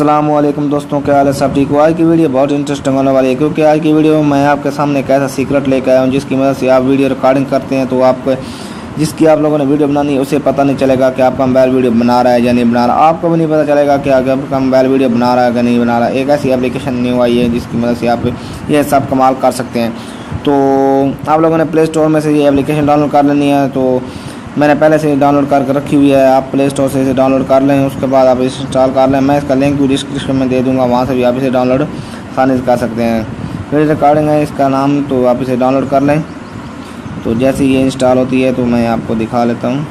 अस्सलामुअलैकुम दोस्तों, क्या हाल है? सब ठीक हो? आज की वीडियो बहुत इंटरेस्टिंग होने वाली है क्योंकि आज की वीडियो में मैं आपके सामने एक ऐसा सीक्रेट लेकर आया हूँ जिसकी मदद से आप वीडियो रिकॉर्डिंग करते हैं तो आपको जिसकी आप लोगों ने वीडियो बनानी है उसे पता नहीं चलेगा कि आपका मोबाइल वीडियो बना रहा है या नहीं बना रहा। आपको भी नहीं पता चलेगा कि आपका मोबाइल वीडियो बना रहा है या नहीं बना रहा। एक ऐसी एप्लीकेशन न्यू आई है जिसकी मदद से आप ये सब कमाल कर सकते हैं। तो आप लोगों ने प्ले स्टोर में से ये एप्लीकेशन डाउनलोड कर लेनी है। तो मैंने पहले से डाउनलोड करके रखी हुई है, आप प्ले स्टोर से इसे डाउनलोड कर लें। उसके बाद आप इसे इंस्टॉल कर लें। मैं इसका लिंक भी डिस्क्रिप्शन में दे दूंगा, वहाँ से भी आप इसे डाउनलोड आसानी से कर सकते हैं। फिर रिकॉर्डिंग है इसका नाम, तो आप इसे डाउनलोड कर लें। तो जैसे ये इंस्टॉल होती है तो मैं आपको दिखा लेता हूँ।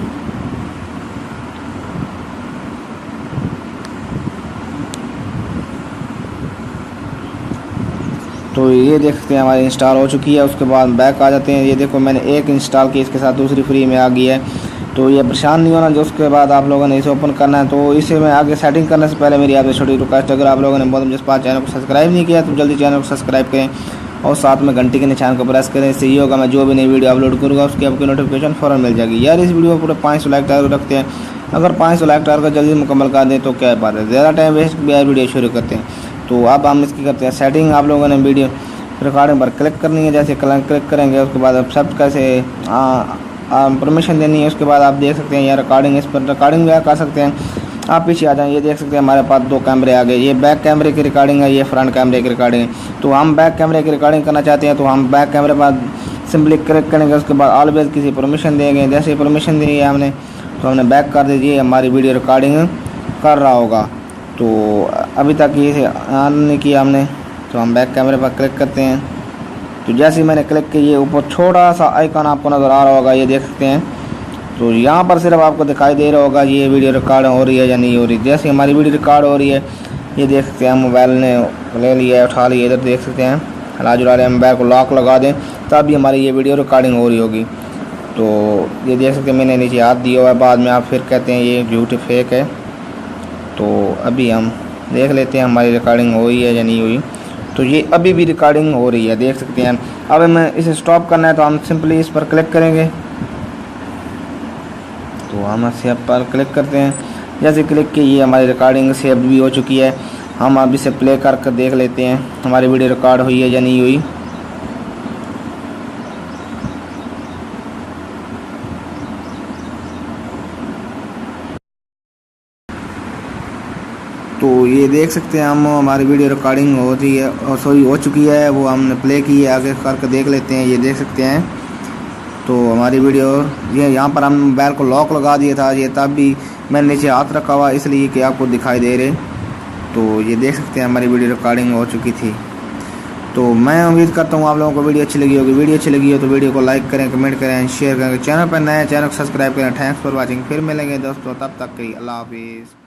तो ये देख सकते हैं हमारी इंस्टॉल हो चुकी है। उसके बाद बैक आ जाते हैं। ये देखो मैंने एक इंस्टॉल की, इसके साथ दूसरी फ्री में आ गई है। तो ये परेशान नहीं होना, जो उसके बाद आप लोगों ने इसे ओपन करना है। तो इसे मैं आगे सेटिंग करने से पहले मेरी आपसे छोटी रिक्वेस्ट, अगर आप लोगों ने बहुत जिस पास चैनल को सब्सक्राइब नहीं किया तो जल्दी चैनल को सब्सक्राइब करें और साथ में घंटी के निशान को प्रेस करें। इससे ये होगा मैं जो भी नई वीडियो अपलोड करूँगा उसकी आपको नोटिफिकेशन फ़ौरन मिल जाएगी। यार इस वीडियो को पूरे 500 लाइक टारगेट रखते हैं। अगर 500 लाइक टारगेट जल्दी मुकम्मल कर दें तो क्या बात है, ज़्यादा टाइम वेस्ट भी वीडियो शुरू करते हैं। तो अब हम इसकी करते हैं सेटिंग। आप लोगों ने वीडियो रिकॉर्डिंग पर क्लिक करनी है। जैसे क्लिक करेंगे उसके बाद आप सब कैसे परमिशन देनी है। उसके बाद आप देख सकते हैं यह रिकॉर्डिंग, इस पर रिकॉर्डिंग भी कर सकते हैं। आप पीछे आ जाएं, ये देख सकते हैं हमारे पास दो कैमरे आ गए। ये बैक कैमरे की रिकॉर्डिंग है, ये फ्रंट कैमरे की रिकॉर्डिंग है। तो हम बैक कैमरे की रिकॉर्डिंग करना चाहते हैं तो हम बैक कैमरे पर सिंपली क्लिक करेंगे। उसके बाद ऑलवेज किसी परमिशन देंगे। जैसे परमिशन दी है हमने तो हमने बैक कर दीजिए, हमारी वीडियो रिकॉर्डिंग कर रहा होगा। तो अभी तक ये ऑन नहीं किया हमने, तो हम बैक कैमरे पर क्लिक करते हैं। तो जैसे ही मैंने क्लिक किया, ये ऊपर छोटा सा आइकन आपको नज़र आ रहा होगा, ये देख सकते हैं। तो यहाँ पर सिर्फ आपको दिखाई दे रहा होगा ये वीडियो रिकॉर्ड हो रही है या नहीं हो रही। जैसे हमारी वीडियो रिकॉर्ड हो रही है, ये देख सकते हैं मोबाइल ने ले लिया है, उठा लिया। इधर देख सकते हैं हला जुला रहे, मोबाइल को लॉक लगा दें तब हमारी ये वीडियो रिकॉर्डिंग हो रही होगी। तो ये देख सकते हैं मैंने नीचे हाथ दिया हुआ है, बाद में आप फिर कहते हैं ये झूठ फेक है। तो अभी हम देख लेते हैं हमारी रिकॉर्डिंग हो रही है या नहीं हुई। तो ये अभी भी रिकॉर्डिंग हो रही है, देख सकते हैं। अब हमें इसे स्टॉप करना है तो हम सिंपली इस पर क्लिक करेंगे। तो हम सेव पर क्लिक करते हैं। जैसे क्लिक की, ये हमारी रिकॉर्डिंग सेव भी हो चुकी है। हम अब इसे प्ले करके देख लेते हैं हमारी वीडियो रिकॉर्ड हुई है या नहीं हुई। तो ये देख सकते हैं हम हमारी वीडियो रिकॉर्डिंग हो रही है और सॉरी हो चुकी है, वो हमने प्ले की है। आगे करके देख लेते हैं, ये देख सकते हैं। तो हमारी वीडियो ये यहाँ पर हम मोबाइल को लॉक लगा दिया था, ये तब भी मैंने नीचे हाथ रखा हुआ इसलिए कि आपको दिखाई दे रहे। तो ये देख सकते हैं हमारी वीडियो रिकॉर्डिंग हो चुकी थी। तो मैं उम्मीद करता हूँ आप लोगों को वीडियो अच्छी लगी होगी। वीडियो अच्छी लगी हो तो वीडियो को लाइक करें, कमेंट करें, शेयर करें। चैनल पर नए चैनल को सब्सक्राइब करें। Thanks for watching. फिर मिलेंगे दोस्तों, तब तक के लिए अल्लाह हाफिज़।